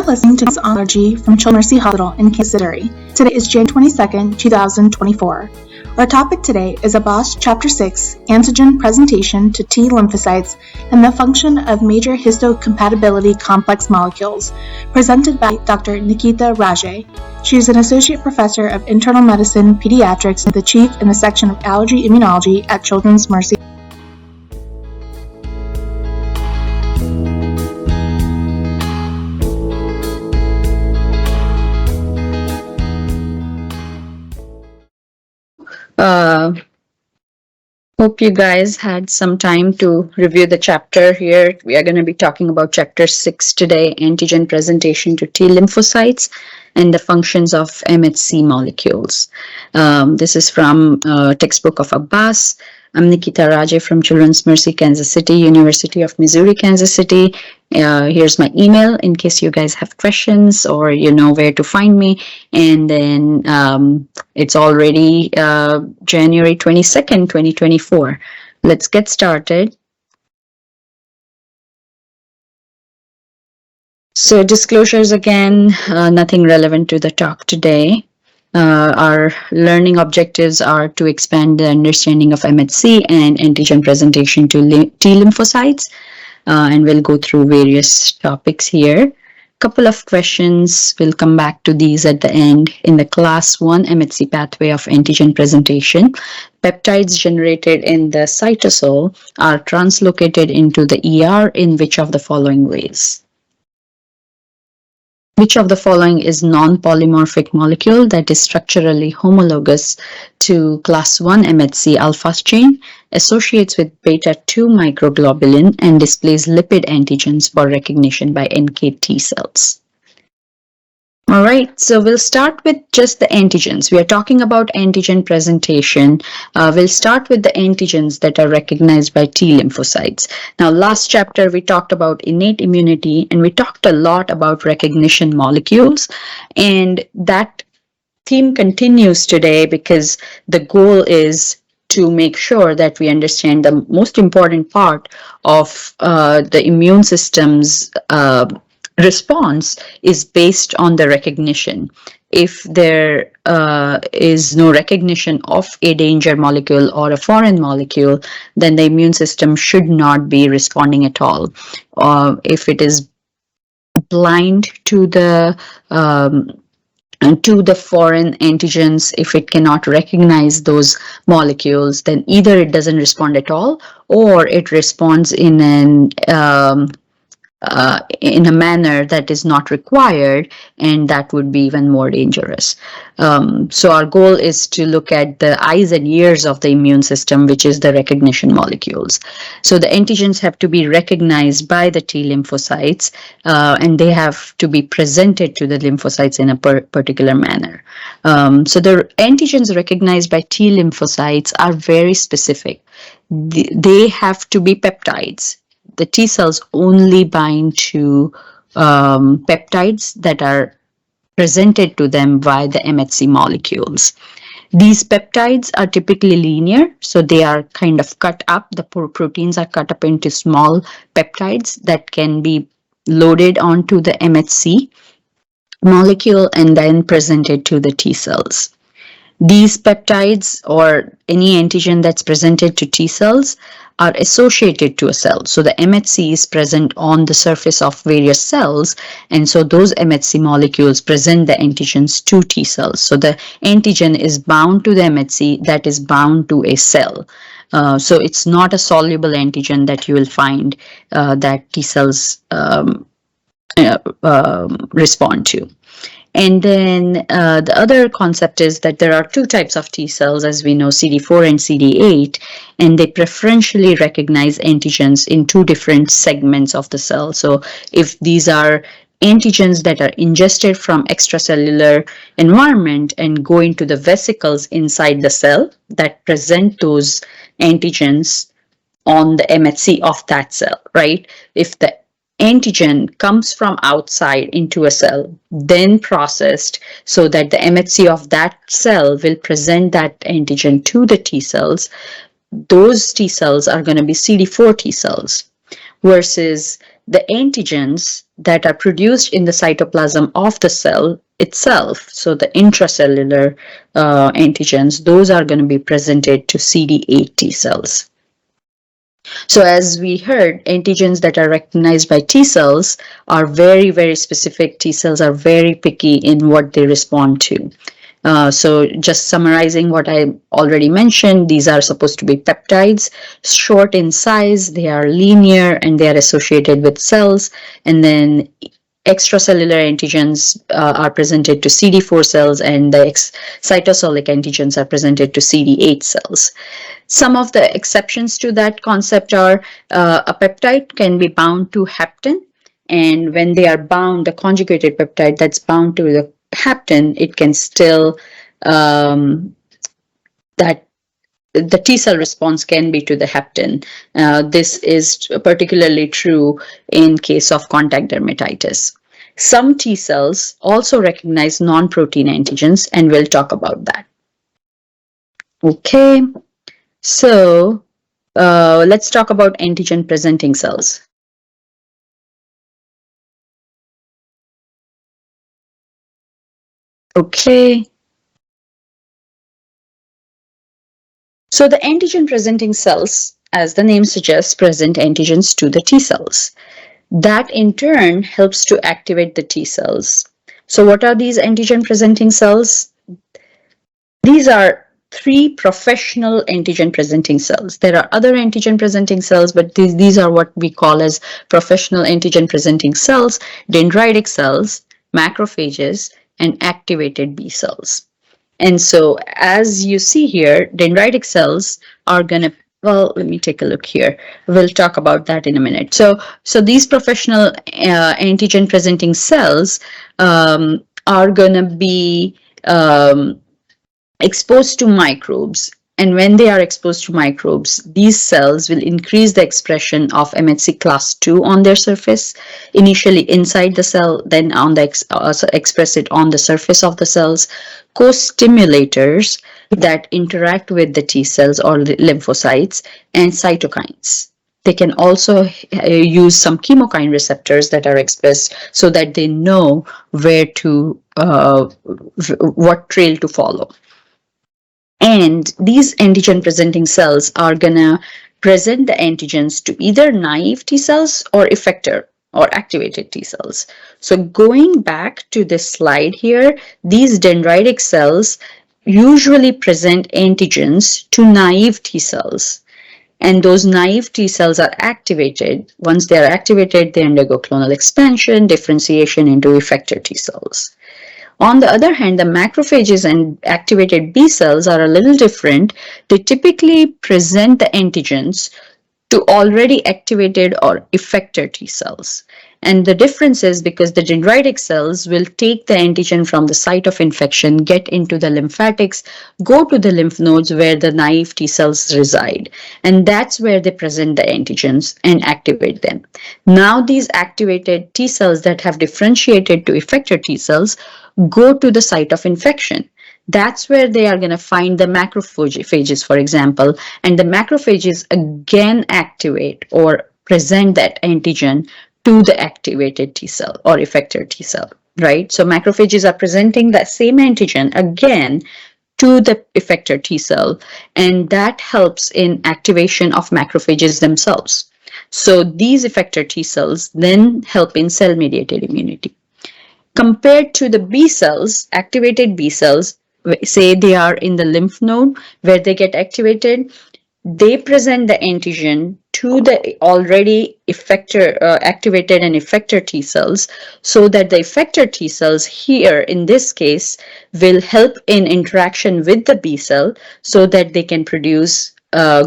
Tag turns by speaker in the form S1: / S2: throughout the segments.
S1: listening to Allergy from Children's Mercy Hospital in Kansas City. Today is January 22nd, 2024. Our topic today is Abbas Chapter 6, Antigen Presentation to T lymphocytes and the Function of Major Histocompatibility Complex Molecules, presented by Dr. Nikita Raje. She is an Associate Professor of Internal Medicine Pediatrics and the Chief in the Section of Allergy Immunology at Children's Mercy.
S2: Hope you guys had some time to review the chapter here. We are going to be talking about chapter 6 today, antigen presentation to T lymphocytes and the functions of MHC molecules. This is from textbook of Abbas. I'm Nikita Raje from Children's Mercy, Kansas City, University of Missouri, Kansas City. Here's my email in case you guys have questions or you know where to find me. And then it's already January 22nd, 2024. Let's get started. So disclosures again, nothing relevant to the talk today. Our learning objectives are to expand the understanding of MHC and antigen presentation to T lymphocytes, and we'll go through various topics here. Couple of questions, we'll come back to these at the end. In the class 1 MHC pathway of antigen presentation, peptides generated in the cytosol are translocated into the ER in which of the following ways? Which of the following is non-polymorphic molecule that is structurally homologous to class 1 MHC alpha chain, associates with beta-2 microglobulin, and displays lipid antigens for recognition by NK T cells? All right, so we'll start with just the antigens. We are talking about antigen presentation. We'll start with the antigens that are recognized by T lymphocytes. Now, last chapter, we talked about innate immunity, and we talked a lot about recognition molecules. And that theme continues today because the goal is to make sure that we understand the most important part of the immune system's response is based on the recognition. If there is no recognition of a danger molecule or a foreign molecule, then the immune system should not be responding at all. If it is blind to the foreign antigens, if it cannot recognize those molecules, then either it doesn't respond at all or it responds in a manner that is not required, and that would be even more dangerous. So our goal is to look at the eyes and ears of the immune system, which is the recognition molecules. So the antigens have to be recognized by the T lymphocytes, and they have to be presented to the lymphocytes in a particular manner. So the antigens recognized by T lymphocytes are very specific. They have to be peptides. The T cells only bind to peptides that are presented to them by the MHC molecules. These peptides are typically linear, so they are kind of cut up. The proteins are cut up into small peptides that can be loaded onto the MHC molecule and then presented to the T cells. These peptides or any antigen that's presented to T cells are associated to a cell. So the MHC is present on the surface of various cells, and so those MHC molecules present the antigens to T cells. So the antigen is bound to the MHC that is bound to a cell. So it's not a soluble antigen that you will find that T cells respond to. And then the other concept is that there are two types of T cells, as we know, CD4 and CD8, and they preferentially recognize antigens in two different segments of the cell. So if these are antigens that are ingested from extracellular environment and go into the vesicles inside the cell that present those antigens on the MHC of that cell, right? If the antigen comes from outside into a cell, then processed so that the MHC of that cell will present that antigen to the T cells, those T cells are going to be CD4 T cells, versus the antigens that are produced in the cytoplasm of the cell itself, so the intracellular antigens, those are going to be presented to CD8 T cells. So as we heard, antigens that are recognized by T cells are very, very specific. T cells are very picky in what they respond to. So just summarizing what I already mentioned, these are supposed to be peptides, short in size, they are linear, and they are associated with cells. And then extracellular antigens are presented to CD4 cells, and the cytosolic antigens are presented to CD8 cells. Some of the exceptions to that concept are a peptide can be bound to hapten, and when they are bound, a conjugated peptide that's bound to the hapten, it can still that the T cell response can be to the hapten. This is particularly true in case of contact dermatitis. Some T cells also recognize non-protein antigens, and we'll talk about that. Okay, so let's talk about antigen-presenting cells. Okay. So the antigen-presenting cells, as the name suggests, present antigens to the T cells. That in turn helps to activate the T cells. So what are these antigen-presenting cells? These are three professional antigen-presenting cells. There are other antigen-presenting cells, but these are what we call as professional antigen-presenting cells: dendritic cells, macrophages, and activated B cells. And so as you see here, dendritic cells are going to, well, let me take a look here. We'll talk about that in a minute. So these professional antigen presenting cells are going to be exposed to microbes. And when they are exposed to microbes, these cells will increase the expression of MHC class 2 on their surface, initially inside the cell, then on the express it on the surface of the cells. Co-stimulators that interact with the T cells or the lymphocytes, and cytokines. They can also use some chemokine receptors that are expressed so that they know where to, what trail to follow. And these antigen presenting cells are gonna present the antigens to either naive T cells or effector or activated T cells. So going back to this slide here, these dendritic cells usually present antigens to naive T cells. And those naive T cells are activated. Once they are activated, they undergo clonal expansion, differentiation into effector T cells. On the other hand, the macrophages and activated B cells are a little different. They typically present the antigens to already activated or effector T cells. And the difference is because the dendritic cells will take the antigen from the site of infection, get into the lymphatics, go to the lymph nodes where the naive T cells reside. And that's where they present the antigens and activate them. Now these activated T cells that have differentiated to effector T cells go to the site of infection. That's where they are going to find the macrophages, for example, and the macrophages again activate or present that antigen to the activated T cell or effector T cell, right? So macrophages are presenting that same antigen again to the effector T cell, and that helps in activation of macrophages themselves. So these effector T cells then help in cell-mediated immunity. Compared to the B cells, activated B cells, say they are in the lymph node where they get activated, they present the antigen to the already effector, activated and effector T cells, so that the effector T cells here in this case will help in interaction with the B cell so that they can produce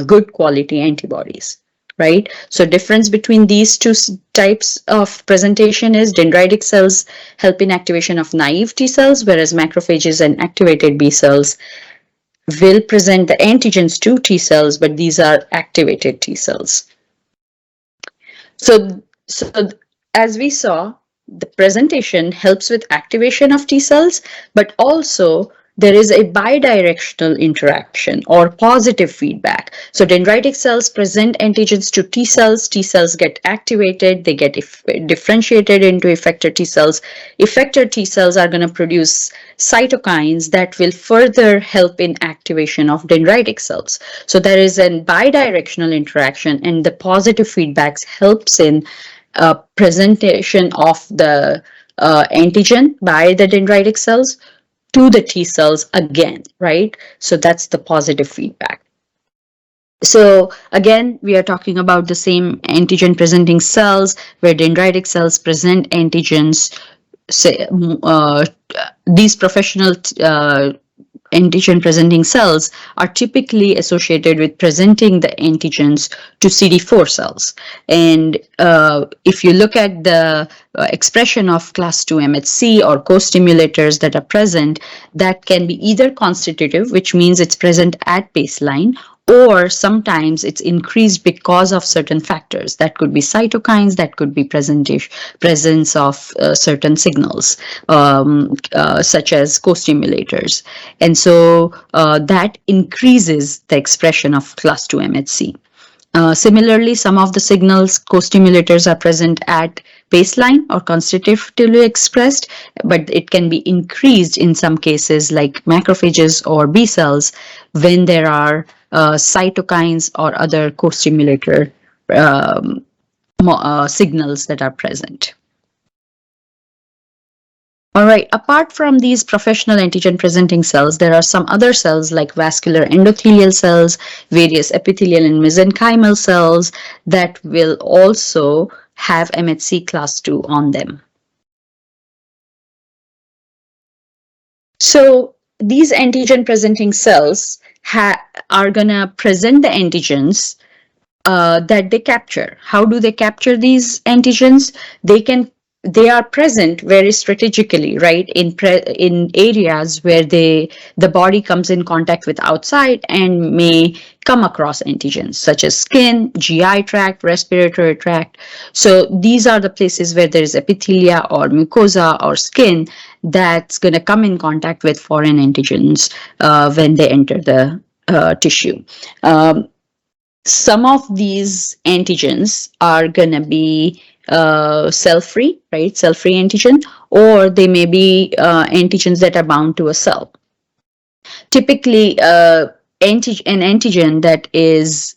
S2: good quality antibodies. Right? So difference between these two types of presentation is dendritic cells help in activation of naive T cells, whereas macrophages and activated B cells will present the antigens to T cells, but these are activated T cells. So as we saw, the presentation helps with activation of T cells, but also there is a bidirectional interaction or positive feedback. So dendritic cells present antigens to T cells. T cells get activated. They get differentiated into effector T cells. Effector T cells are going to produce cytokines that will further help in activation of dendritic cells. So there is a bidirectional interaction, and the positive feedbacks helps in presentation of the antigen by the dendritic cells to the T cells again, right? So that's the positive feedback. So again, we are talking about the same antigen presenting cells where dendritic cells present antigens. Say, these professional antigen presenting cells are typically associated with presenting the antigens to CD4 cells. And if you look at the expression of class II MHC or co-stimulators that are present, that can be either constitutive, which means it's present at baseline, or sometimes it's increased because of certain factors. That could be cytokines, that could be presence of certain signals, such as co-stimulators. And so that increases the expression of class II MHC. Similarly, some of the signals co-stimulators are present at baseline or constitutively expressed, but it can be increased in some cases like macrophages or B cells when there are cytokines or other co-stimulator signals that are present. All right, apart from these professional antigen presenting cells, there are some other cells like vascular endothelial cells, various epithelial and mesenchymal cells that will also have MHC class II on them. So these antigen presenting cells are going to present the antigens that they capture. How do they capture these antigens? They are present very strategically, right, in areas where the body comes in contact with outside and may come across antigens such as skin, GI tract, respiratory tract. So these are the places where there is epithelia or mucosa or skin that's going to come in contact with foreign antigens when they enter the tissue. Some of these antigens are going to be cell-free, right? Cell-free antigen, or they may be antigens that are bound to a cell. Typically, an antigen that is,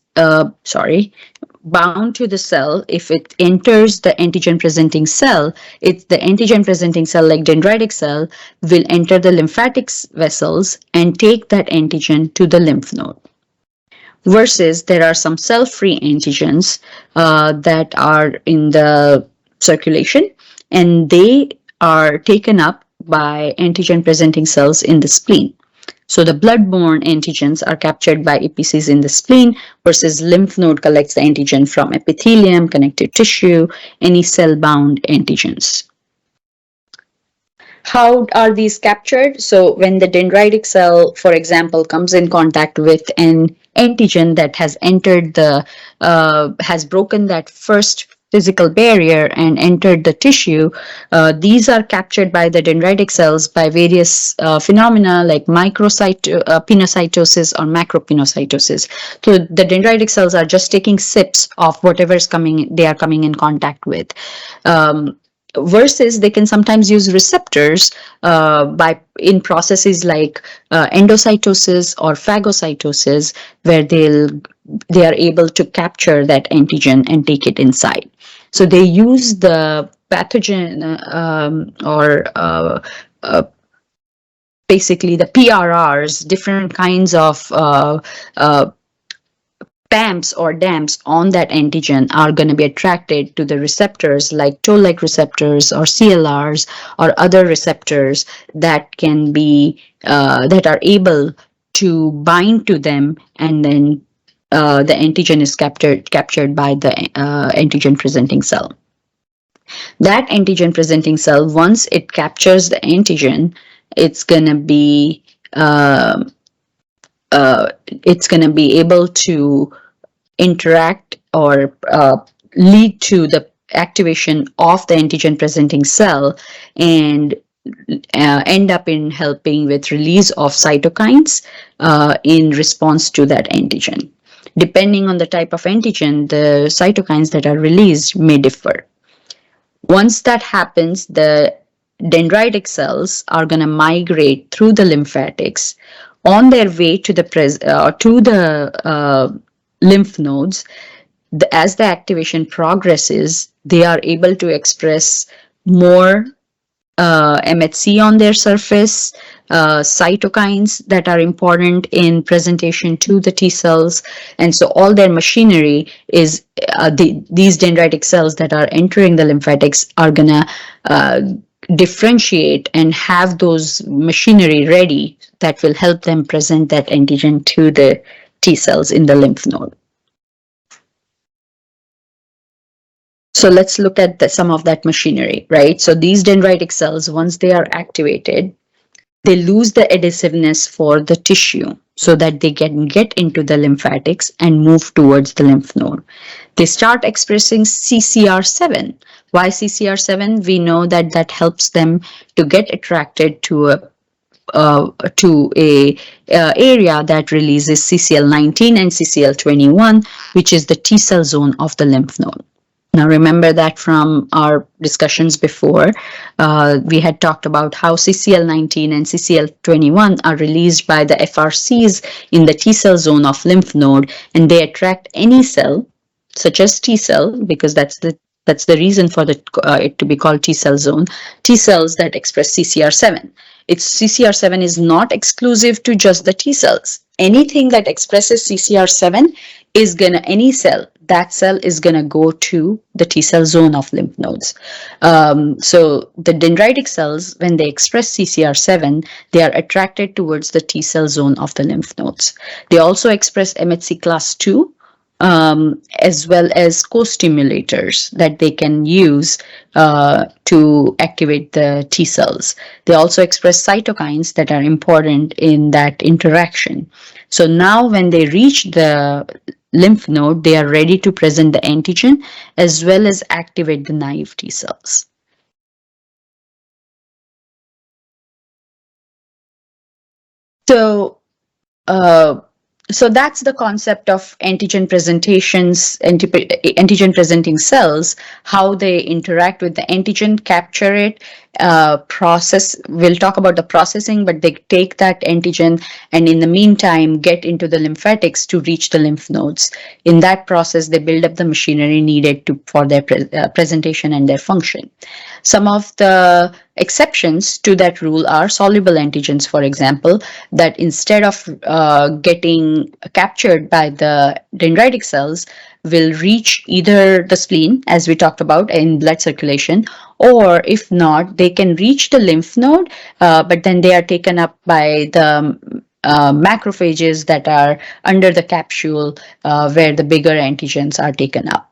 S2: bound to the cell, if it enters the antigen-presenting cell, it's the antigen-presenting cell, like dendritic cell, will enter the lymphatic vessels and take that antigen to the lymph node. Versus there are some cell-free antigens that are in the circulation, and they are taken up by antigen-presenting cells in the spleen. So the blood-borne antigens are captured by EPCs in the spleen, versus lymph node collects the antigen from epithelium, connective tissue, any cell-bound antigens. How are these captured? So when the dendritic cell, for example, comes in contact with an antigen that has entered has broken that first physical barrier and entered the tissue, these are captured by the dendritic cells by various phenomena like pinocytosis or macropinocytosis. So the dendritic cells are just taking sips of whatever's they are coming in contact with. Versus they can sometimes use receptors in processes like endocytosis or phagocytosis, where they are able to capture that antigen and take it inside. So they use the pathogen basically the PRRs, different kinds of PAMPs or DAMPs on that antigen are going to be attracted to the receptors like toll-like receptors or CLRs or other receptors that can be that are able to bind to them, and then the antigen is captured by the antigen presenting cell. That antigen presenting cell, once it captures the antigen, it's going to be able to interact or lead to the activation of the antigen presenting cell, and end up in helping with release of cytokines in response to that antigen. Depending on the type of antigen, the cytokines that are released may differ. Once that happens, the dendritic cells are going to migrate through the lymphatics on their way to the lymph nodes. As the activation progresses, they are able to express more MHC on their surface, cytokines that are important in presentation to the T cells. And so all their machinery is these dendritic cells that are entering the lymphatics are going to differentiate and have those machinery ready that will help them present that antigen to the T cells in the lymph node. So let's look at some of that machinery, right? So these dendritic cells, once they are activated, they lose the adhesiveness for the tissue so that they can get into the lymphatics and move towards the lymph node. They start expressing CCR7. Why CCR7? We know that that helps them to get attracted to a area that releases CCL19 and CCL21, which is the T cell zone of the lymph node. Now, remember that from our discussions before, we had talked about how CCL19 and CCL21 are released by the FRCs in the T cell zone of lymph node, and they attract any cell, such as T cell, because that's the reason for it to be called T cell zone, T cells that express CCR7. CCR7 is not exclusive to just the T cells. Anything that expresses CCR7 is any cell, that cell is gonna go to the T cell zone of lymph nodes. So the dendritic cells, when they express CCR7, they are attracted towards the T cell zone of the lymph nodes. They also express MHC class 2, as well as co-stimulators that they can use to activate the T cells. They also express cytokines that are important in that interaction. So now when they reach the lymph node, they are ready to present the antigen as well as activate the naive T cells. So that's the concept of antigen presentations, antigen presenting cells, how they interact with the antigen, capture it, process. We'll talk about the processing, but they take that antigen and in the meantime get into the lymphatics to reach the lymph nodes. In that process, they build up the machinery needed for their presentation and their function. Some of the exceptions to that rule are soluble antigens, for example, that instead of getting captured by the dendritic cells, will reach either the spleen, as we talked about in blood circulation, or if not, they can reach the lymph node, but then they are taken up by the macrophages that are under the capsule where the bigger antigens are taken up.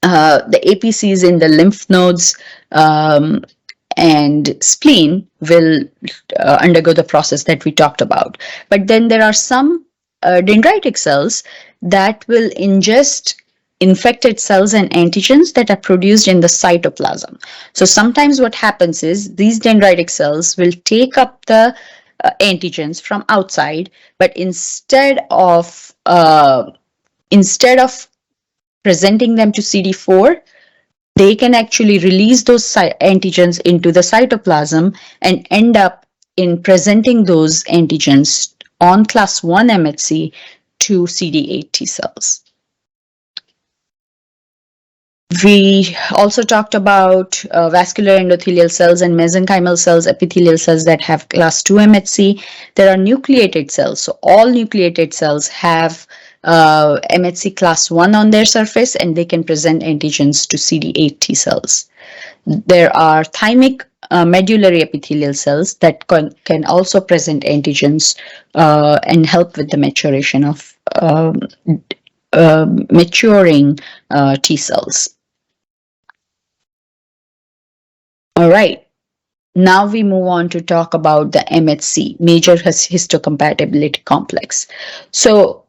S2: The APCs in the lymph nodes and spleen will undergo the process that we talked about. But then there are some dendritic cells that will ingest infected cells and antigens that are produced in the cytoplasm. So sometimes what happens is these dendritic cells will take up the antigens from outside, but instead of presenting them to CD4, they can actually release those antigens into the cytoplasm and end up in presenting those antigens on class 1 MHC to CD8 T cells. We also talked about vascular endothelial cells and mesenchymal cells, epithelial cells that have class 2 MHC. There are nucleated cells. So all nucleated cells have MHC class 1 on their surface, and they can present antigens to CD8 T cells. There are thymic medullary epithelial cells that can also present antigens and help with the maturation of maturing T cells. All right. Now we move on to talk about the MHC, Major Histocompatibility Complex. So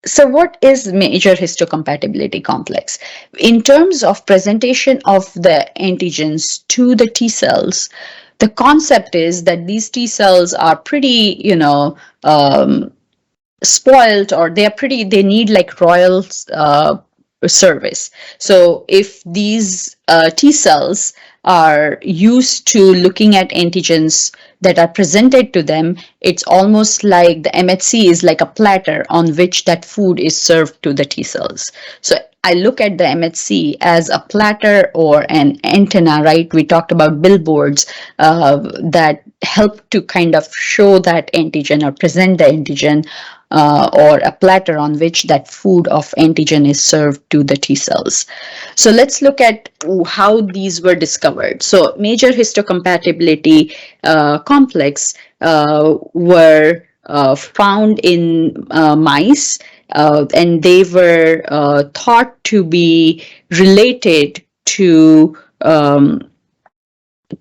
S2: So what is major histocompatibility complex? In terms of presentation of the antigens to the T cells, the concept is that these T cells are pretty, spoiled, or they need like royal service. So if these T cells are used to looking at antigens that are presented to them, it's almost like the MHC is like a platter on which that food is served to the T cells. So I look at the MHC as a platter or an antenna, right? We talked about billboards that help to kind of show that antigen or present the antigen, or a platter on which that food of antigen is served to the T cells. So let's look at how these were discovered. So major histocompatibility complex were found in mice, and they were thought to be related to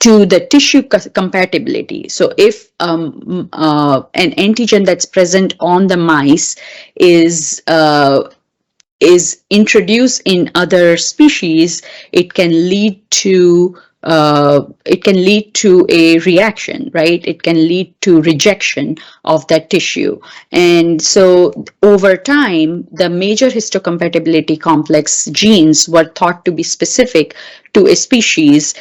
S2: the tissue compatibility. So if an antigen that's present on the mice is introduced in other species, it can lead to a reaction, right? It can lead to rejection of that tissue. And so over time, the major histocompatibility complex genes were thought to be specific to a species,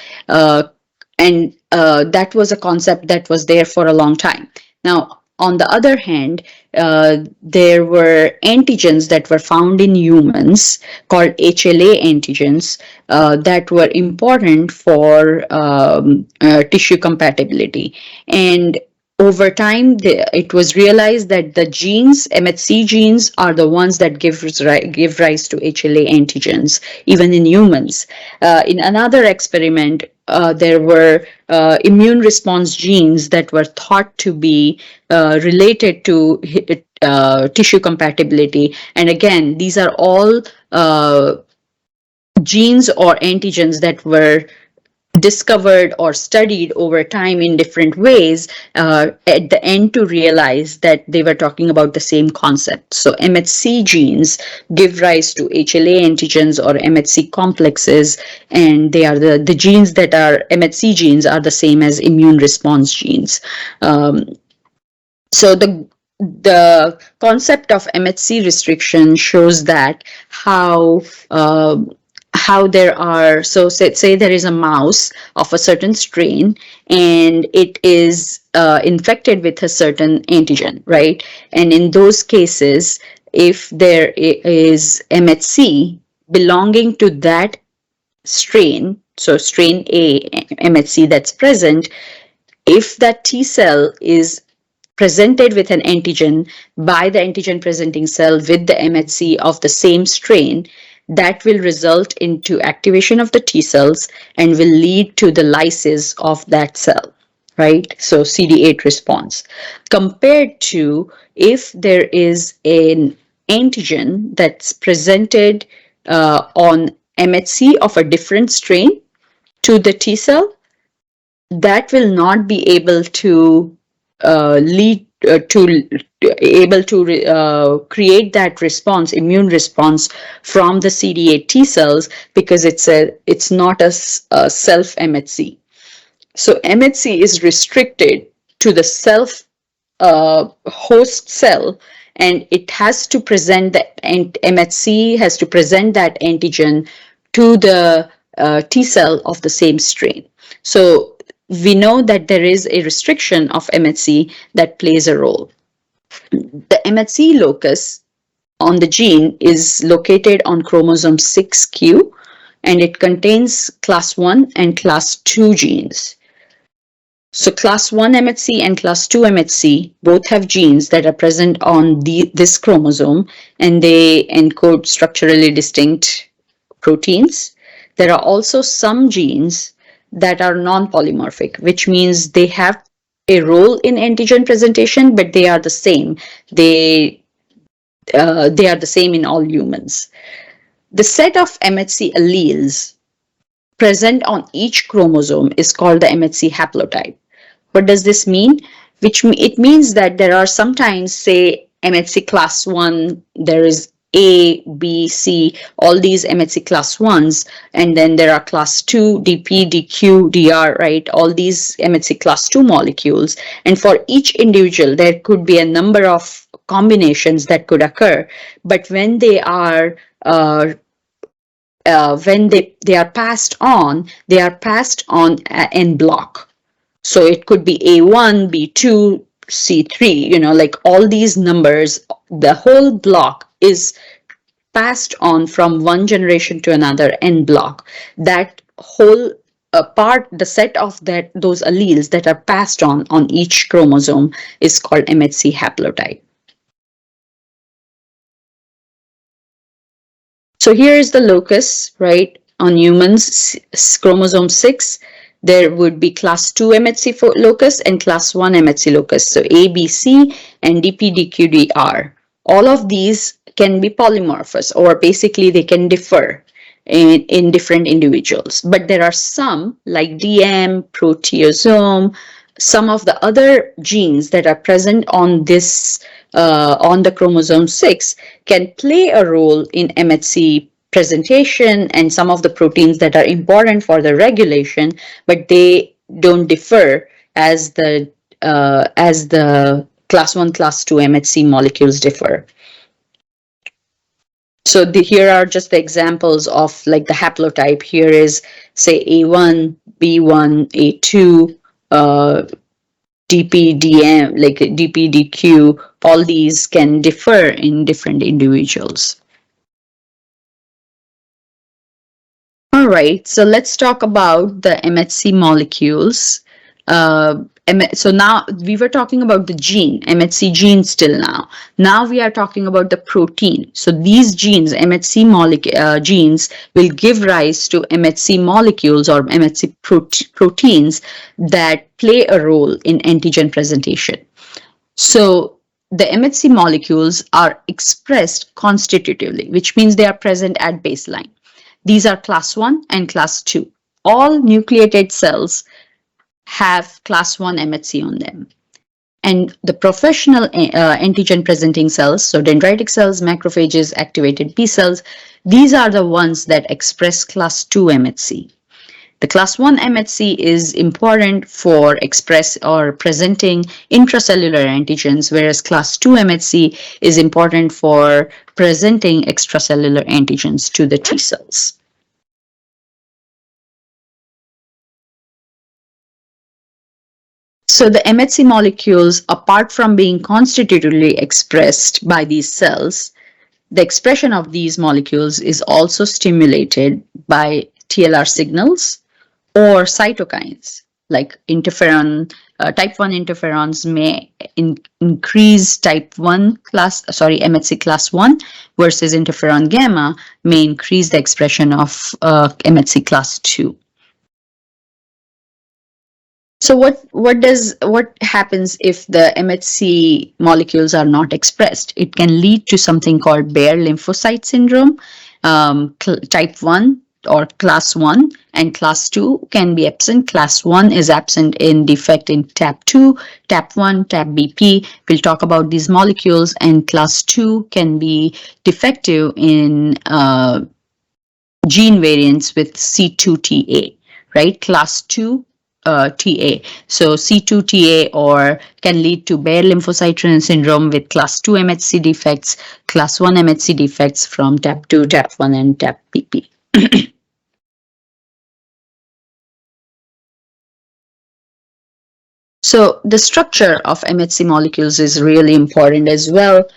S2: and that was a concept that was there for a long time. Now, on the other hand, there were antigens that were found in humans called HLA antigens that were important for tissue compatibility. And over time, it was realized that the genes, MHC genes, are the ones that give rise to HLA antigens, even in humans. In another experiment, there were immune response genes that were thought to be related to tissue compatibility. And again, these are all genes or antigens that were discovered or studied over time in different ways, at the end to realize that they were talking about the same concept. So MHC genes give rise to HLA antigens or MHC complexes, and they are the genes that are MHC genes are the same as immune response genes. So the concept of MHC restriction shows that how there are, so say there is a mouse of a certain strain and it is infected with a certain antigen, right? And in those cases, if there is MHC belonging to that strain, so strain A MHC that's present, if that T cell is presented with an antigen by the antigen presenting cell with the MHC of the same strain, that will result into activation of the T cells and will lead to the lysis of that cell, right? So CD8 response. Compared to if there is an antigen that's presented on MHC of a different strain to the T cell, that will not be able to lead to able to create that response, immune response from the CD8 T cells, because it's not a self MHC. So MHC is restricted to the self host cell, and it has to present the MHC has to present that antigen to the T cell of the same strain. So we know that there is a restriction of MHC that plays a role. The MHC locus on the gene is located on chromosome 6q, and it contains class 1 and class 2 genes. So class 1 MHC and class 2 MHC both have genes that are present on this chromosome, and they encode structurally distinct proteins. There are also some genes that are non-polymorphic, which means they have a role in antigen presentation, but they are the same. They are the same in all humans. The set of MHC alleles present on each chromosome is called the MHC haplotype. What does this mean? It means that there are sometimes, say, MHC class 1, there is A, B, C, all these MHC class 1s, and then there are class 2, DP, DQ, DR, right? All these MHC class 2 molecules. And for each individual, there could be a number of combinations that could occur. But when they are they are passed on en bloc. So it could be A1, B2, C3, like all these numbers, the whole block is passed on from one generation to another en bloc. That whole the set of those alleles that are passed on each chromosome is called MHC haplotype. So here is the locus, right? On humans, chromosome 6, there would be class 2 MHC locus and class 1 MHC locus. So A, B, C, and DP, DQ, DR. All of these can be polymorphous, or basically they can differ in different individuals. But there are some, like DM, proteasome, some of the other genes that are present on this on the chromosome 6 can play a role in MHC presentation and some of the proteins that are important for the regulation, but they don't differ as the class 1, class 2 MHC molecules differ. So here are just the examples of like the haplotype. Here is, say, A1, B1, A2, DP, DM, like DP, DQ, all these can differ in different individuals. All right, so let's talk about the MHC molecules. So now we were talking about the gene, MHC gene still now. Now we are talking about the protein. So these genes, MHC genes, will give rise to MHC molecules or MHC proteins that play a role in antigen presentation. So the MHC molecules are expressed constitutively, which means they are present at baseline. These are class 1 and class 2. All nucleated cells have class 1 MHC on them. And the professional antigen presenting cells, so dendritic cells, macrophages, activated B cells, these are the ones that express class 2 MHC. The class 1 MHC is important for express or presenting intracellular antigens, whereas class 2 MHC is important for presenting extracellular antigens to the T cells. So the MHC molecules, apart from being constitutively expressed by these cells, the expression of these molecules is also stimulated by TLR signals or cytokines, like interferon. Type 1 interferons may increase MHC class 1, versus interferon gamma may increase the expression of MHC class 2. So what happens if the MHC molecules are not expressed? It can lead to something called bare lymphocyte syndrome. Type 1 or class 1 and class 2 can be absent. Class 1 is absent in defect in TAP2, TAP1, TAP-BP. We'll talk about these molecules. And class 2 can be defective in gene variants with C2TA, right? Class 2 TA. So C2TA or can lead to bare lymphocyte syndrome with class 2 MHC defects, class 1 MHC defects from TAP2, TAP1, and TAP-BP. So the structure of MHC molecules is really important as well.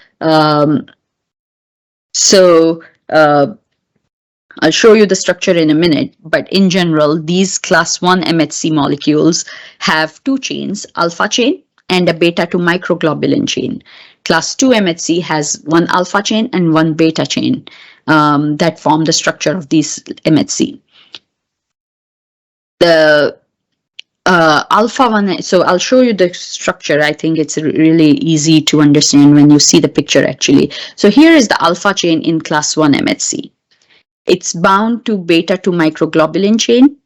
S2: I'll show you the structure in a minute, but in general, these class 1 MHC molecules have two chains, alpha chain and a beta to microglobulin chain. Class 2 MHC has one alpha chain and one beta chain that form the structure of these MHC. The alpha one, so I'll show you the structure. I think it's really easy to understand when you see the picture actually. So here is the alpha chain in class 1 MHC. It's bound to beta to microglobulin chain,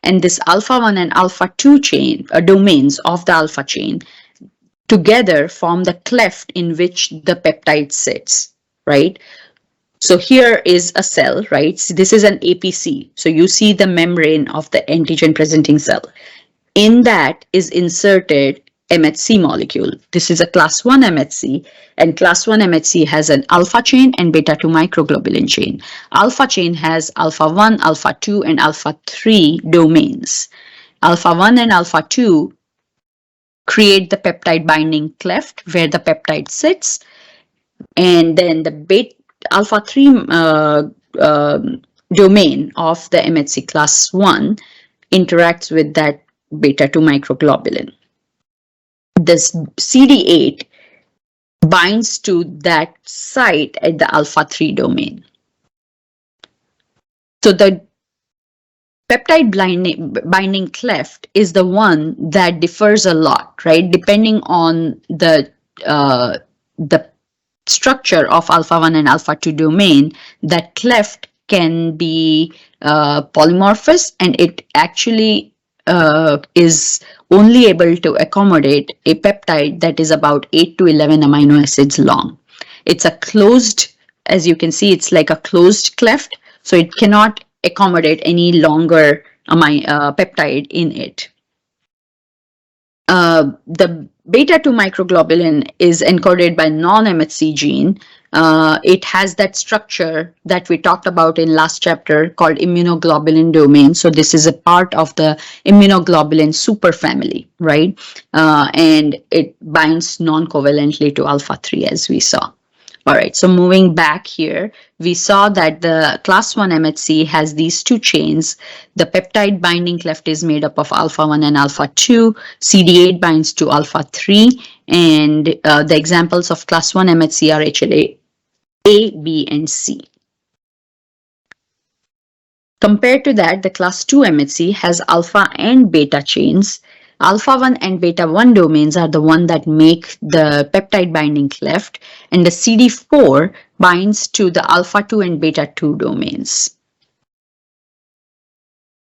S2: and this alpha 1 and alpha 2 chain domains of the alpha chain together form the cleft in which the peptide sits, right? So here is a cell, right? So this is an APC. So you see the membrane of the antigen presenting cell. In that is inserted MHC molecule. This is a class 1 MHC, and class 1 MHC has an alpha chain and beta 2 microglobulin chain. Alpha chain has alpha 1, alpha 2, and alpha 3 domains. Alpha 1 and alpha 2 create the peptide binding cleft where the peptide sits, and then the beta alpha 3 domain of the MHC class 1 interacts with that beta 2 microglobulin. This CD8 binds to that site at the alpha 3 domain. So the peptide binding cleft is the one that differs a lot, right? Depending on the structure of alpha 1 and alpha 2 domain, that cleft can be polymorphous, and it actually is only able to accommodate a peptide that is about 8 to 11 amino acids long. It's a closed, as you can see, it's like a closed cleft, so it cannot accommodate any longer peptide in it. The beta 2 microglobulin is encoded by non-MHC gene. It has that structure that we talked about in last chapter called immunoglobulin domain. So this is a part of the immunoglobulin superfamily, right? And it binds non-covalently to alpha 3, as we saw. All right, so moving back here, we saw that the class 1 MHC has these two chains. The peptide binding cleft is made up of alpha 1 and alpha 2. CD8 binds to alpha 3. And the examples of class 1 MHC are HLA A, B, and C. Compared to that, the class 2 MHC has alpha and beta chains. Alpha 1 and beta 1 domains are the one that make the peptide binding cleft, and the CD4 binds to the alpha 2 and beta 2 domains.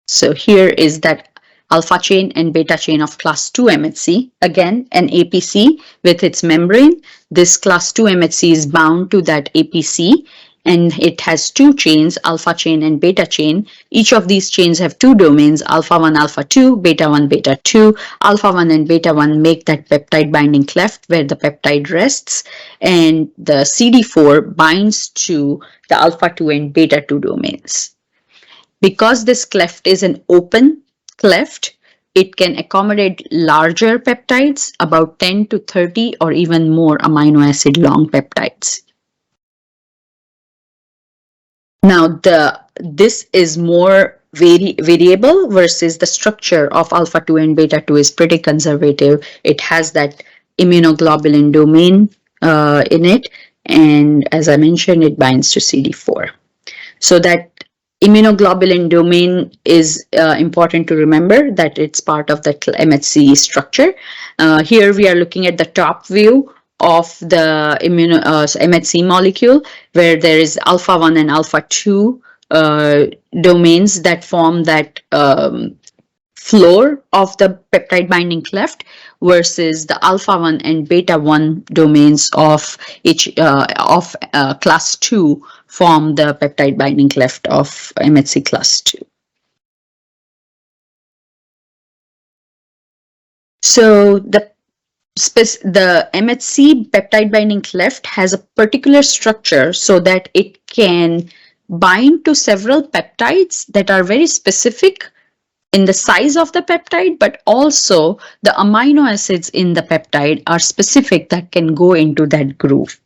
S2: So here is that alpha chain and beta chain of class 2 MHC. Again, an APC with its membrane. This class 2 MHC is bound to that APC, and it has two chains, alpha chain and beta chain. Each of these chains have two domains, alpha 1, alpha 2, beta 1, beta 2. Alpha 1 and beta 1 make that peptide binding cleft where the peptide rests, and the CD4 binds to the alpha 2 and beta 2 domains. Because this cleft is an open cleft, it can accommodate larger peptides, about 10 to 30 or even more amino acid long peptides. Now, this is more variable versus the structure of alpha 2 and beta 2 is pretty conservative. It has that immunoglobulin domain in it, and as I mentioned, it binds to CD4. So that immunoglobulin domain is important to remember that it's part of the MHC structure. Here we are looking at the top view of the MHC molecule, where there is alpha 1 and alpha 2 domains that form that floor of the peptide binding cleft, versus the alpha 1 and beta 1 domains of class 2 form the peptide binding cleft of MHC class 2. So the MHC peptide binding cleft has a particular structure so that it can bind to several peptides that are very specific in the size of the peptide, but also the amino acids in the peptide are specific that can go into that groove.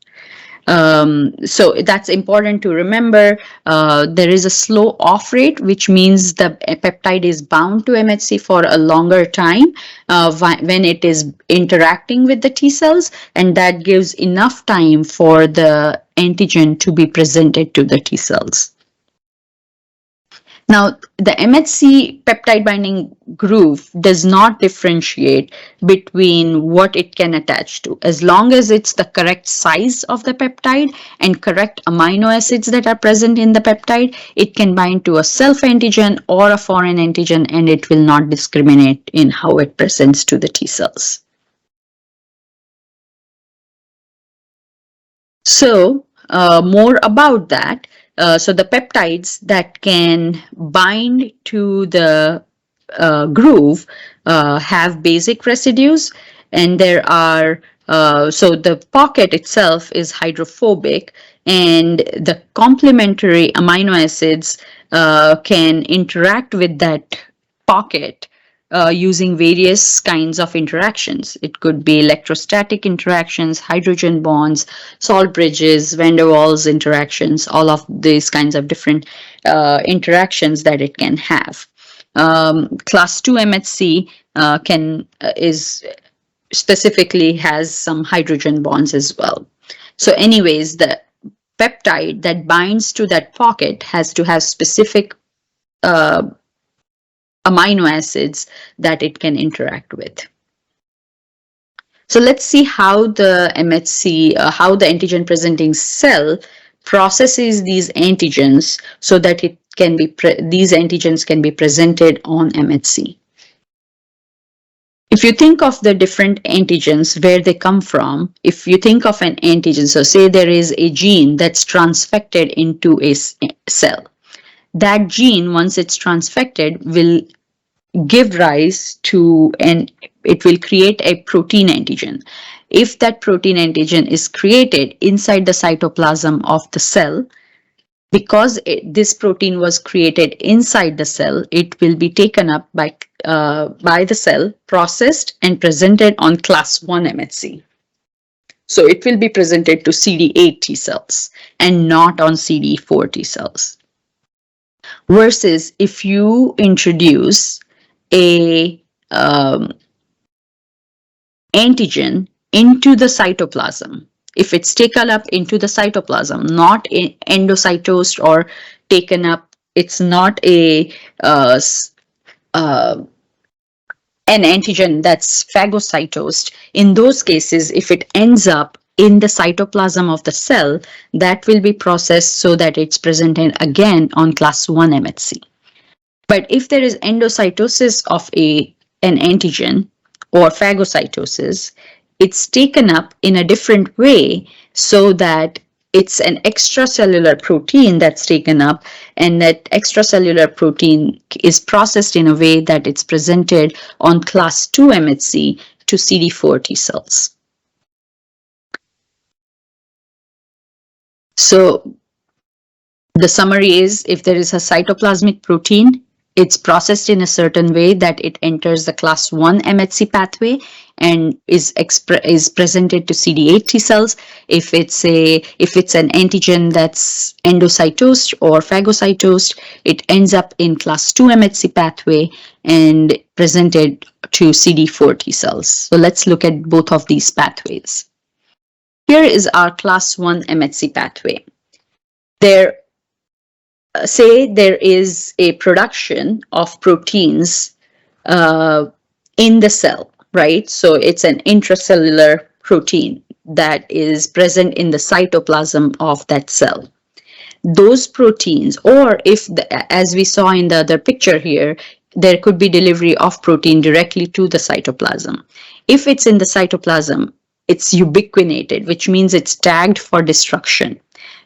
S2: So that's important to remember. There is a slow off rate, which means the peptide is bound to MHC for a longer time when it is interacting with the T cells, and that gives enough time for the antigen to be presented to the T cells. Now, the MHC peptide binding groove does not differentiate between what it can attach to. As long as it's the correct size of the peptide and correct amino acids that are present in the peptide, it can bind to a self-antigen or a foreign antigen, and it will not discriminate in how it presents to the T cells. So more about that. So the peptides that can bind to the groove have basic residues, and there are so the pocket itself is hydrophobic, and the complementary amino acids can interact with that pocket using various kinds of interactions. It could be electrostatic interactions, hydrogen bonds, salt bridges, van der Waals interactions, all of these kinds of different interactions that it can have. Class II MHC is specifically has some hydrogen bonds as well. So anyways, the peptide that binds to that pocket has to have specific amino acids that it can interact with. So let's see how the MHC, how the antigen presenting cell processes these antigens so that it can be these antigens can be presented on MHC. If you think of the different antigens, where they come from, if you think of an antigen, so say there is a gene that's transfected into a cell. That gene, once it's transfected, will give rise to it will create a protein antigen. If that protein antigen is created inside the cytoplasm of the cell, because this protein was created inside the cell, it will be taken up by the cell, processed, and presented on class 1 MHC. So it will be presented to CD8 T cells and not on CD4 T cells. Versus if you introduce a antigen into the cytoplasm, if it's taken up into the cytoplasm, not endocytosed or taken up, it's not an antigen that's phagocytosed. In those cases, if it ends up in the cytoplasm of the cell, that will be processed so that it's presented again on class 1 MHC. But if there is endocytosis of an antigen or phagocytosis, it's taken up in a different way so that it's an extracellular protein that's taken up, and that extracellular protein is processed in a way that it's presented on class 2 MHC to CD4 T cells. So the summary is, if there is a cytoplasmic protein, it's processed in a certain way that it enters the class 1 MHC pathway and is presented to CD8 T cells. If it's an antigen that's endocytosed or phagocytosed, it ends up in class 2 MHC pathway and presented to CD4 T cells. So let's look at both of these pathways. Here is our class 1 MHC pathway. Say there is a production of proteins in the cell, right? So it's an intracellular protein that is present in the cytoplasm of that cell. Those proteins, or if, as we saw in the other picture here, there could be delivery of protein directly to the cytoplasm. If it's in the cytoplasm, it's ubiquinated, which means it's tagged for destruction.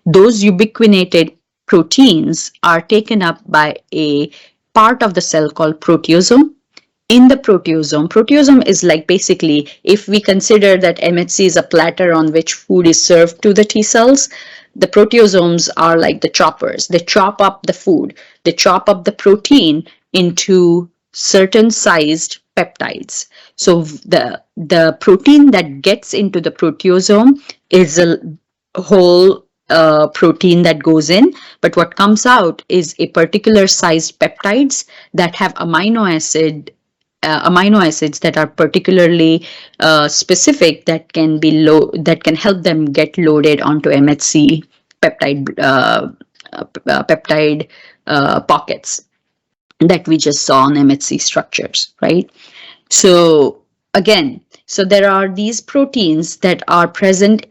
S2: Those ubiquinated proteins are taken up by a part of the cell called proteasome. In the proteasome is like, basically, if we consider that MHC is a platter on which food is served to the T cells, the proteasomes are like the choppers. They chop up the food. They chop up the protein into certain sized peptides. So the protein that gets into the proteasome is a whole protein that goes in, but what comes out is a particular sized peptides that have amino acids that are particularly specific, that can be that can help them get loaded onto MHC peptide pockets that we just saw on MHC structures, right? So again, so there are these proteins that are present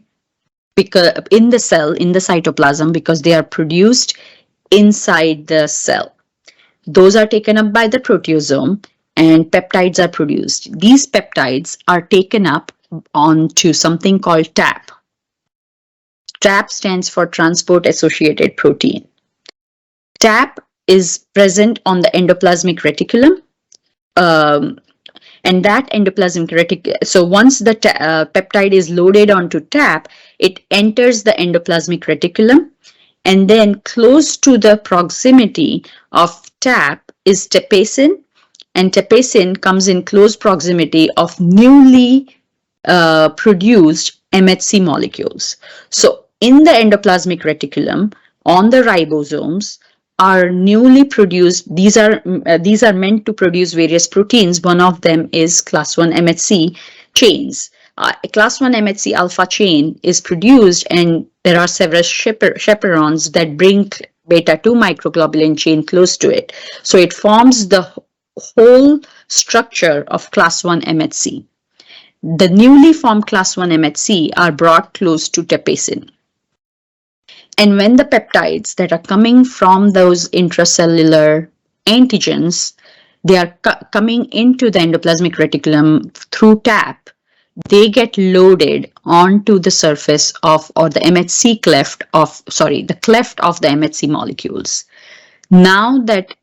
S2: because in the cell, in the cytoplasm, because they are produced inside the cell. Those are taken up by the proteasome and peptides are produced. These peptides are taken up onto something called TAP. TAP stands for transport associated protein. TAP is present on the endoplasmic reticulum. And that endoplasmic reticulum, so once the peptide is loaded onto TAP, it enters the endoplasmic reticulum, and then close to the proximity of TAP is tepasin, and tepasin comes in close proximity of newly produced MHC molecules. So in the endoplasmic reticulum, on the ribosomes, are newly produced, these are meant to produce various proteins. One of them is class 1 MHC chains. Class 1 MHC alpha chain is produced, and there are several chaperones that bring beta 2 microglobulin chain close to it. So it forms the whole structure of class 1 MHC. The newly formed class 1 MHC are brought close to tepasin. And when the peptides that are coming from those intracellular antigens, they are coming into the endoplasmic reticulum through TAP, they get loaded onto the surface of, or the MHC cleft of, the cleft of the MHC molecules. Now that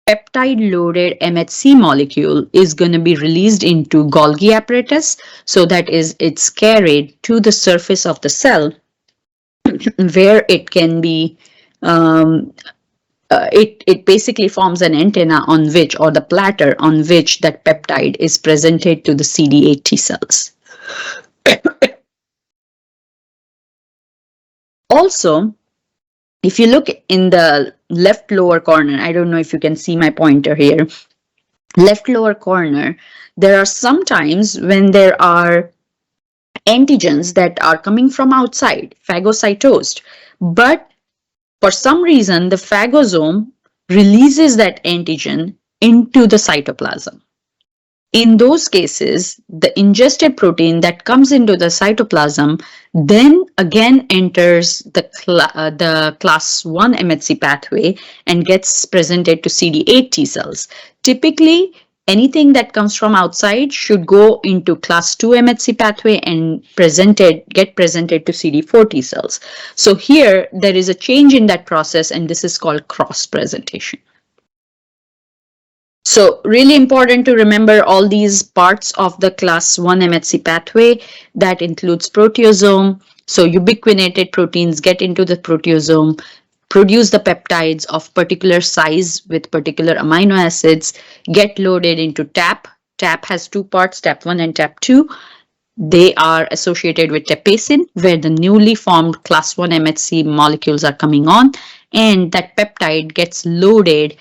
S2: peptide loaded MHC molecule is going to be released into Golgi apparatus, so that is, it's carried to the surface of the cell, where it can be, it basically forms an antenna on which, or the platter on which that peptide is presented to the CD8 T cells. Also, if you look in the left lower corner, I don't know if you can see my pointer here, left lower corner, there are some times when there are antigens that are coming from outside, phagocytosed, but for some reason the phagosome releases that antigen into the cytoplasm. In those cases, the ingested protein that comes into the cytoplasm then again enters the class 1 MHC pathway and gets presented to CD8 T cells. Typically, anything that comes from outside should go into class 2 MHC pathway and get presented to CD4 T cells. So here there is a change in that process, and this is called cross presentation. So really important to remember all these parts of the class 1 MHC pathway. That includes proteasome. So ubiquitinated proteins get into the proteasome, produce the peptides of particular size with particular amino acids, get loaded into TAP. TAP has two parts, TAP 1 and TAP 2. They are associated with tepasin, where the newly formed class 1 MHC molecules are coming on, and that peptide gets loaded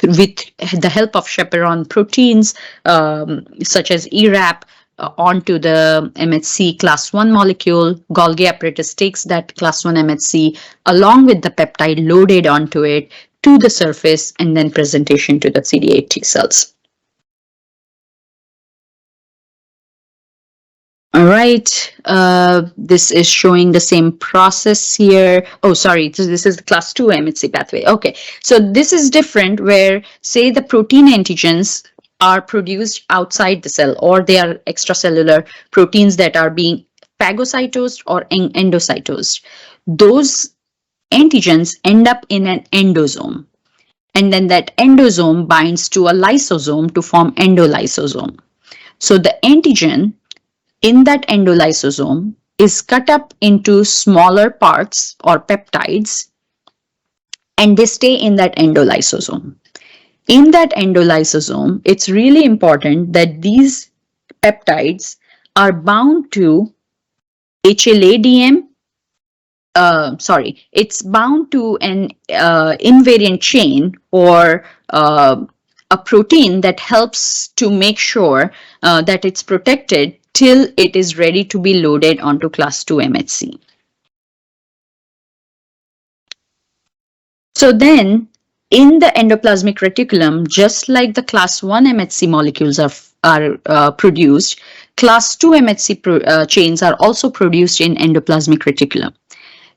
S2: with the help of chaperone proteins such as ERAP onto the MHC class 1 molecule. Golgi apparatus takes that class 1 MHC along with the peptide loaded onto it to the surface, and then presentation to the CD8 T cells. All right, this is showing the same process here. Oh, sorry, this is the class 2 MHC pathway. Okay, so this is different where, say, the protein antigens are produced outside the cell, or they are extracellular proteins that are being phagocytosed or endocytosed. Those antigens end up in an endosome, and then that endosome binds to a lysosome to form endolysosome. So the antigen in that endolysosome is cut up into smaller parts or peptides, and they stay in that endolysosome. In that endolysosome, it's really important that these peptides are bound to HLA-DM. It's bound to an invariant chain, or a protein that helps to make sure that it's protected till it is ready to be loaded onto class 2 MHC. So then, in the endoplasmic reticulum, just like the class 1 MHC molecules are produced, class 2 MHC chains are also produced in endoplasmic reticulum.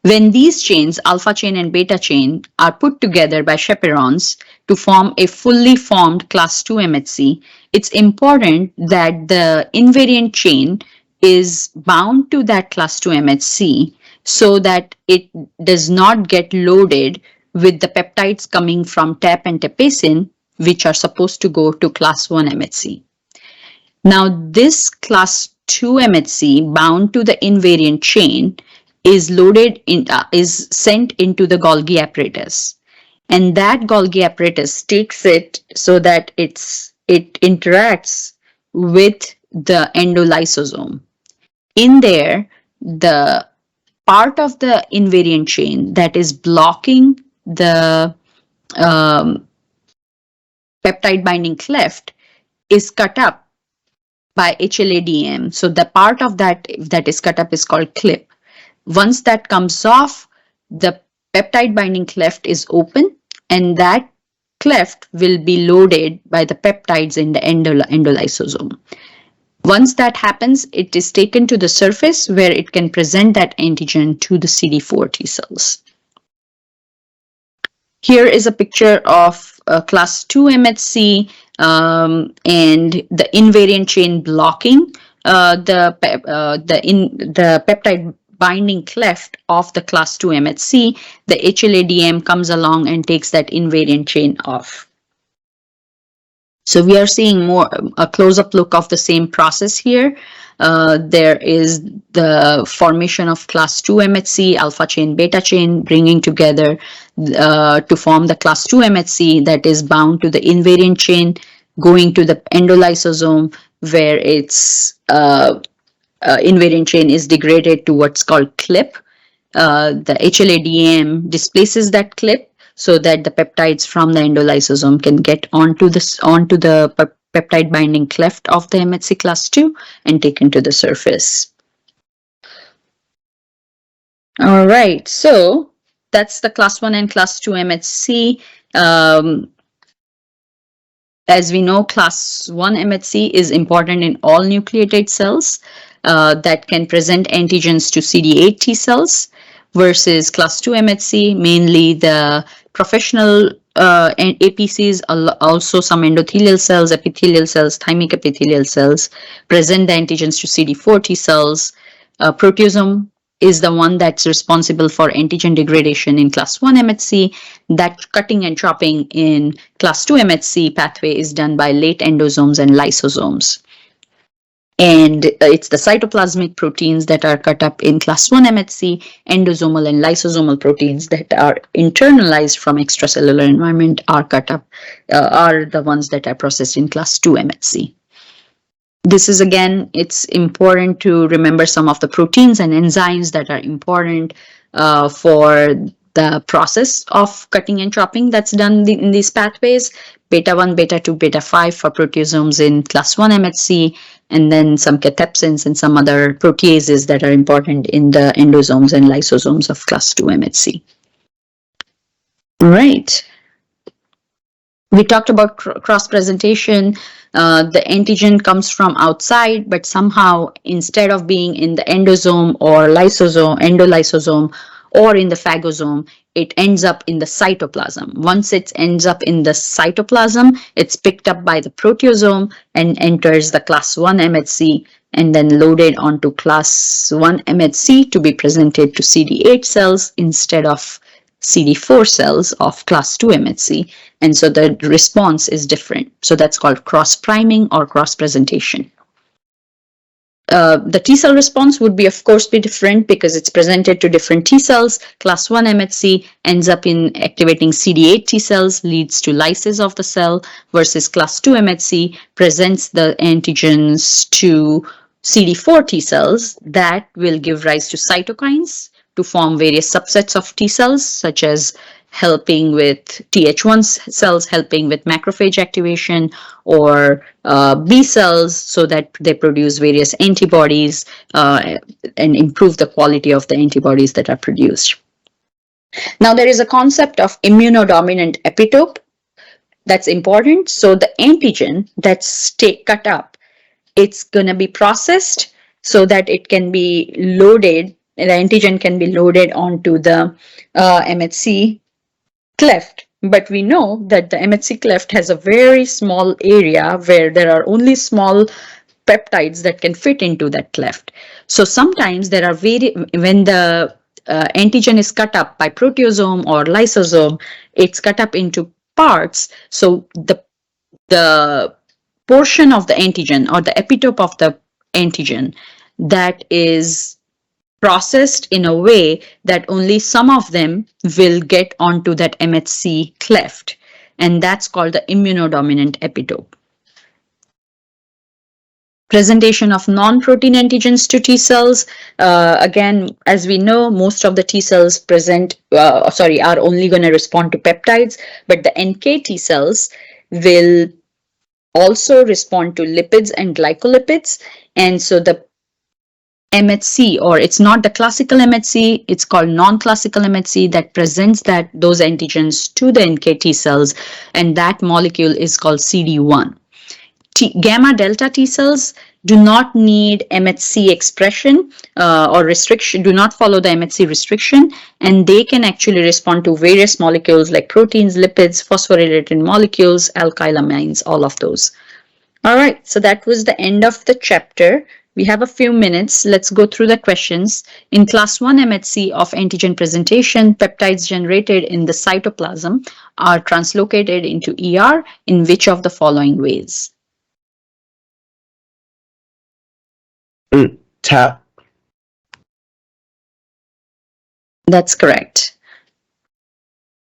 S2: When these chains, alpha chain and beta chain, are put together by chaperones to form a fully formed class 2 MHC, it's important that the invariant chain is bound to that class 2 MHC so that it does not get loaded with the peptides coming from TAP and tepacin, which are supposed to go to class 1 MHC. Now, this class 2 MHC bound to the invariant chain is loaded in, is sent into the Golgi apparatus. And that Golgi apparatus takes it so that it interacts with the endolysosome. In there, the part of the invariant chain that is blocking the peptide binding cleft is cut up by HLA-DM. So the part of that is cut up is called clip. Once that comes off, the peptide binding cleft is open, and that cleft will be loaded by the peptides in the endolysosome. Once that happens, it is taken to the surface where it can present that antigen to the CD4 T cells. Here is a picture of class 2 MHC and the invariant chain blocking the peptide binding cleft of the class 2 MHC. The HLA-DM comes along and takes that invariant chain off. So we are seeing a close-up look of the same process here. There is the formation of class 2 MHC, alpha chain, beta chain, bringing together to form the class 2 MHC that is bound to the invariant chain, going to the endolysosome where its invariant chain is degraded to what's called clip. The HLA-DM displaces that clip so that the peptides from the endolysosome can get onto the peptide binding cleft of the MHC class 2 and taken to the surface. All right, so that's the class 1 and class 2 MHC. As we know, class 1 MHC is important in all nucleated cells that can present antigens to CD8 T cells, versus class 2 MHC, mainly the professional APCs, also some endothelial cells, epithelial cells, thymic epithelial cells, present the antigens to CD4 T cells. Proteasome is the one that's responsible for antigen degradation in class 1 MHC. That cutting and chopping in class 2 MHC pathway is done by late endosomes and lysosomes. And it's the cytoplasmic proteins that are cut up in class 1 MHC, endosomal and lysosomal proteins that are internalized from extracellular environment are cut up, are the ones that are processed in class 2 MHC. This is, again, it's important to remember some of the proteins and enzymes that are important for the process of cutting and chopping that's done in these pathways. Beta 1, beta 2, beta 5 for proteasomes in class 1 MHC, and then some cathepsins and some other proteases that are important in the endosomes and lysosomes of class 2 MHC. All right. We talked about cross-presentation. The antigen comes from outside, but somehow instead of being in the endosome or endolysosome, or in the phagosome, it ends up in the cytoplasm. Once it ends up in the cytoplasm, it's picked up by the proteasome and enters the class 1 MHC and then loaded onto class 1 MHC to be presented to CD8 cells instead of CD4 cells of class 2 MHC. And so the response is different. So that's called cross-priming or cross-presentation. The T cell response would be, of course, be different because it's presented to different T cells. Class 1 MHC ends up in activating CD8 T cells, leads to lysis of the cell, versus class 2 MHC presents the antigens to CD4 T cells that will give rise to cytokines to form various subsets of T cells, such as helping with Th1 cells, helping with macrophage activation, or B cells, so that they produce various antibodies and improve the quality of the antibodies that are produced. Now, there is a concept of immunodominant epitope that's important. So the antigen that's cut up, it's going to be processed so that it can be loaded, the antigen can be loaded onto the MHC cleft. But we know that the MHC cleft has a very small area where there are only small peptides that can fit into that cleft. So sometimes there are when the antigen is cut up by proteasome or lysosome, it's cut up into parts. So the portion of the antigen or the epitope of the antigen that is processed in a way that only some of them will get onto that MHC cleft, and that's called the immunodominant epitope. Presentation of non-protein antigens to T cells. Again, as we know, most of the T cells are only going to respond to peptides, but the NK T cells will also respond to lipids and glycolipids. And so the MHC, or it's not the classical MHC, it's called non-classical MHC, that presents those antigens to the NK T cells, and that molecule is called CD1. Gamma delta T cells do not need MHC expression or restriction, do not follow the MHC restriction, and they can actually respond to various molecules like proteins, lipids, phosphorylated molecules, alkylamines, all of those. All right, so that was the end of the chapter. We have a few minutes. Let's go through the questions. In class 1 MHC of antigen presentation, peptides generated in the cytoplasm are translocated into ER in which of the following ways?
S3: Tap.
S2: That's correct.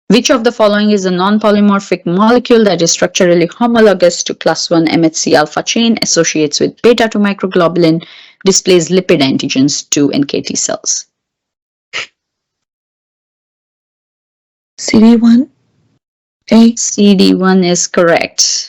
S2: Which of the following is a non-polymorphic molecule that is structurally homologous to class 1 MHC alpha chain, associates with beta 2 microglobulin, displays lipid antigens to NKT cells?
S1: CD1.
S2: CD1 is correct.